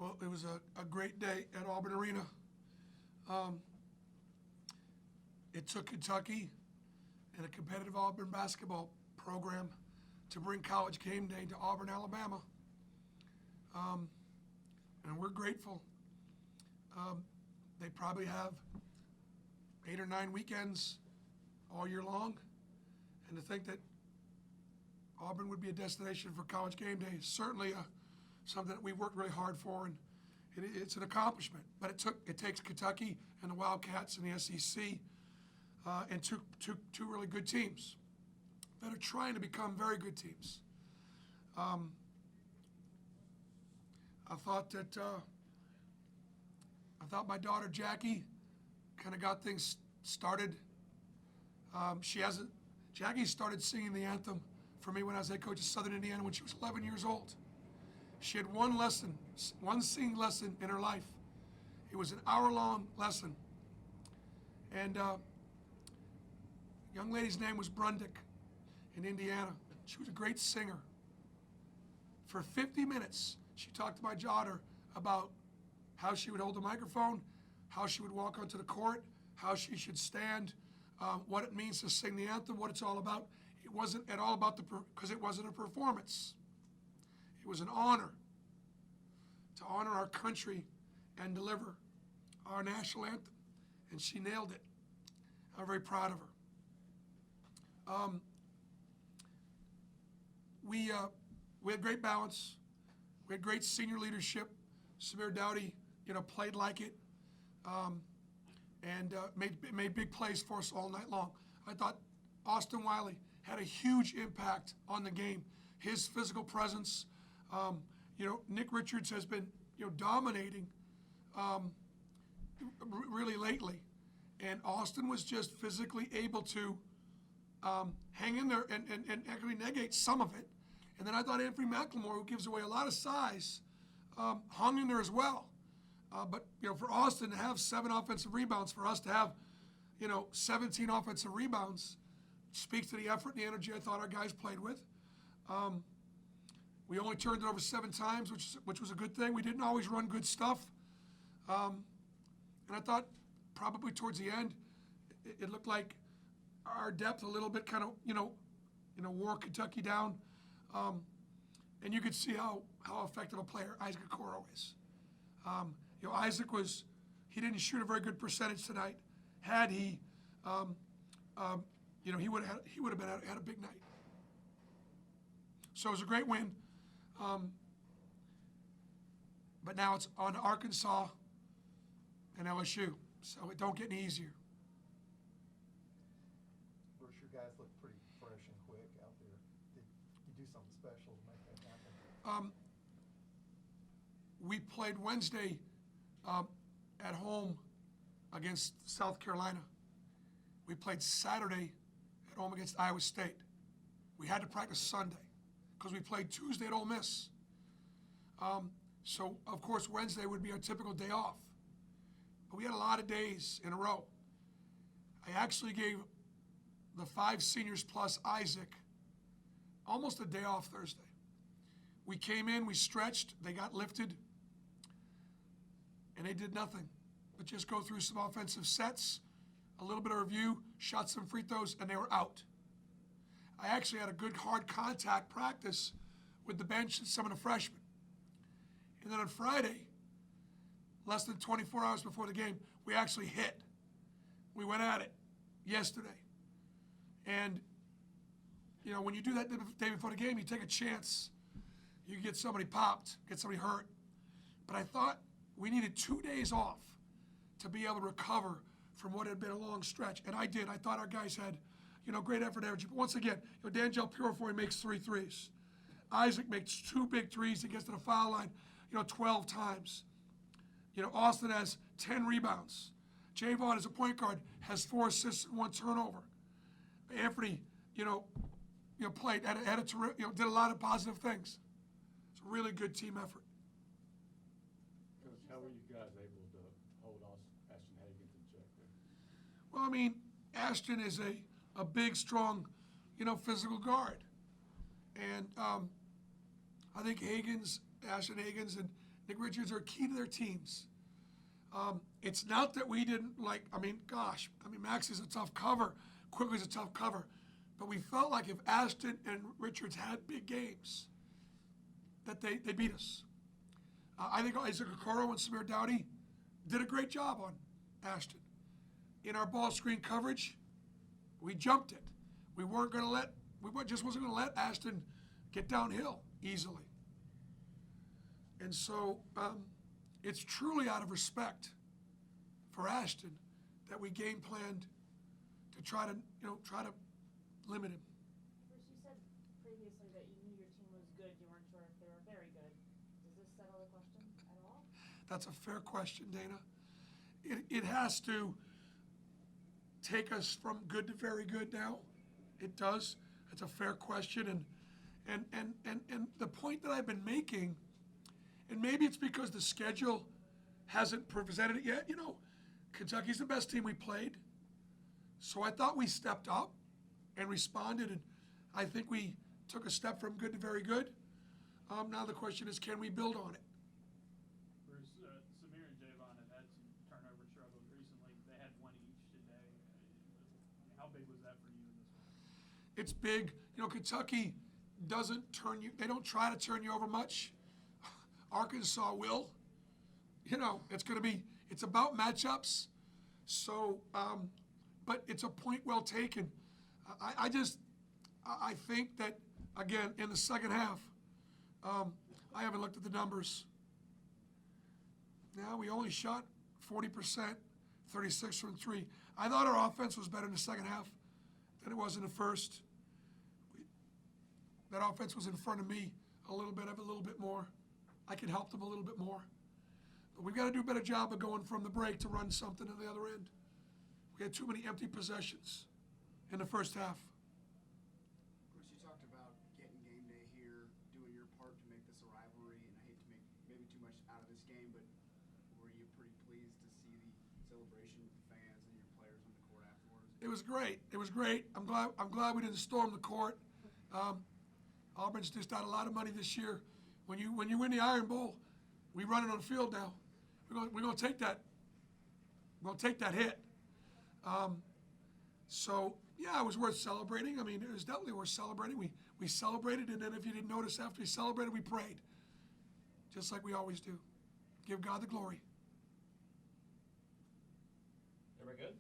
Well, it was a great day at Auburn Arena. Um, it took Kentucky and a competitive Auburn basketball program to bring College Game Day to Auburn, Alabama. Um, and we're grateful. They probably have 8 or 9 weekends all year long. And to think that Auburn would be a destination for College Game Day is certainly something that we worked really hard for, and it's an accomplishment. But it takes Kentucky and the Wildcats and the SEC and two really good teams that are trying to become very good teams. I thought my daughter Jackie kind of got things started. Jackie started singing the anthem for me when I was head coach of Southern Indiana when she was 11 years old. She had one singing lesson in her life. It was an hour-long lesson. And young lady's name was Brundick in Indiana. She was a great singer. For 50 minutes, she talked to my daughter about how she would hold the microphone, how she would walk onto the court, how she should stand, what it means to sing the anthem, what it's all about. It wasn't at all about because it wasn't a performance. It was an honor to honor our country and deliver our national anthem. And she nailed it. I'm very proud of her. We had great balance. We had great senior leadership. Samir Dowdy, played like it, and made big plays for us all night long. I thought Austin Wiley had a huge impact on the game. His physical presence, Nick Richards has been, dominating really lately, and Austin was just physically able to hang in there and actually negate some of it. And then I thought Anthony McLemore, who gives away a lot of size, hung in there as well. But for Austin to have 7 offensive rebounds, for us to have 17 offensive rebounds, speaks to the effort and the energy I thought our guys played with. We only turned it over 7 times, which was a good thing. We didn't always run good stuff. And I thought probably towards the end, it looked like our depth a little bit kind of, wore Kentucky down. And you could see how effective a player Isaac Okoro is. Isaac he didn't shoot a very good percentage tonight. Had he, he would have had a big night. So it was a great win. But now it's on to Arkansas and LSU. So it don't get any easier. Bruce, your guys look pretty fresh and quick out there. Did you do something special to make that happen? We played Wednesday at home against South Carolina. We played Saturday at home against Iowa State. We had to practice Sunday because we played Tuesday at Ole Miss. So, of course, Wednesday would be our typical day off. But we had a lot of days in a row. I actually gave the 5 seniors plus Isaac almost a day off Thursday. We came in, we stretched, they got lifted, and they did nothing but just go through some offensive sets, a little bit of review, shot some free throws, and they were out. I actually had a good hard contact practice with the bench and some of the freshmen. And then on Friday, less than 24 hours before the game, we actually hit. We went at it yesterday. And, when you do that the day before the game, you take a chance. You get somebody popped, get somebody hurt. But I thought we needed 2 days off to be able to recover from what had been a long stretch. And I did. I thought our guys had, great effort energy. But once again, D'Angelo Purifoy makes 3 threes. Isaac makes 2 big threes. He gets to the foul line, 12 times. Austin has 10 rebounds. Javon, as a point guard, has 4 assists and 1 turnover. Anthony, played, did a lot of positive things. It's a really good team effort. Coach, how were you guys able to hold Ashton Hagans in check there? Well, Ashton is a big, strong, physical guard. And I think Ashton Hagans and Nick Richards are key to their teams. It's not that we didn't Max is a tough cover. Quigley's a tough cover. But we felt like if Ashton and Richards had big games, that they beat us. I think Isaac Okoro and Samir Dowdy did a great job on Ashton. In our ball screen coverage, we jumped it. We just wasn't going to let Ashton get downhill easily. And so it's truly out of respect for Ashton that we game planned to try to limit him. Bruce, you said previously that you knew your team was good, you weren't sure if they were very good. Does this settle the question at all? That's a fair question, Dana. It has to take us from good to very good now. It does. It's a fair question. And the point that I've been making, and maybe it's because the schedule hasn't presented it yet. Kentucky's the best team we played. So I thought we stepped up and responded, and I think we took a step from good to very good. Now the question is, can we build on it? Bruce, Samir and Javon have had some turnover struggles recently. They had one each today. How big was that for you in this one? It's big. Kentucky they don't try to turn you over much. Arkansas will. It's about matchups. So, but it's a point well taken. I think that, again, in the second half, I haven't looked at the numbers. Now we only shot 40%, 36 from three. I thought our offense was better in the second half than it was in the first. That offense was in front of me a little bit more. I can help them a little bit more. But we've got to do a better job of going from the break to run something to the other end. We had too many empty possessions in the first half. Bruce, you talked about getting game day here, doing your part to make this a rivalry, and I hate to make maybe too much out of this game, but were you pretty pleased to see the celebration with the fans and your players on the court afterwards? It was great. It was great. I'm glad we didn't storm the court. Auburn's just got a lot of money this year. When you win the Iron Bowl, we run it on the field now. We're gonna take that. We're gonna take that hit. So yeah, it was worth celebrating. It was definitely worth celebrating. We celebrated, and then if you didn't notice, after we celebrated, we prayed, just like we always do. Give God the glory. Everybody good?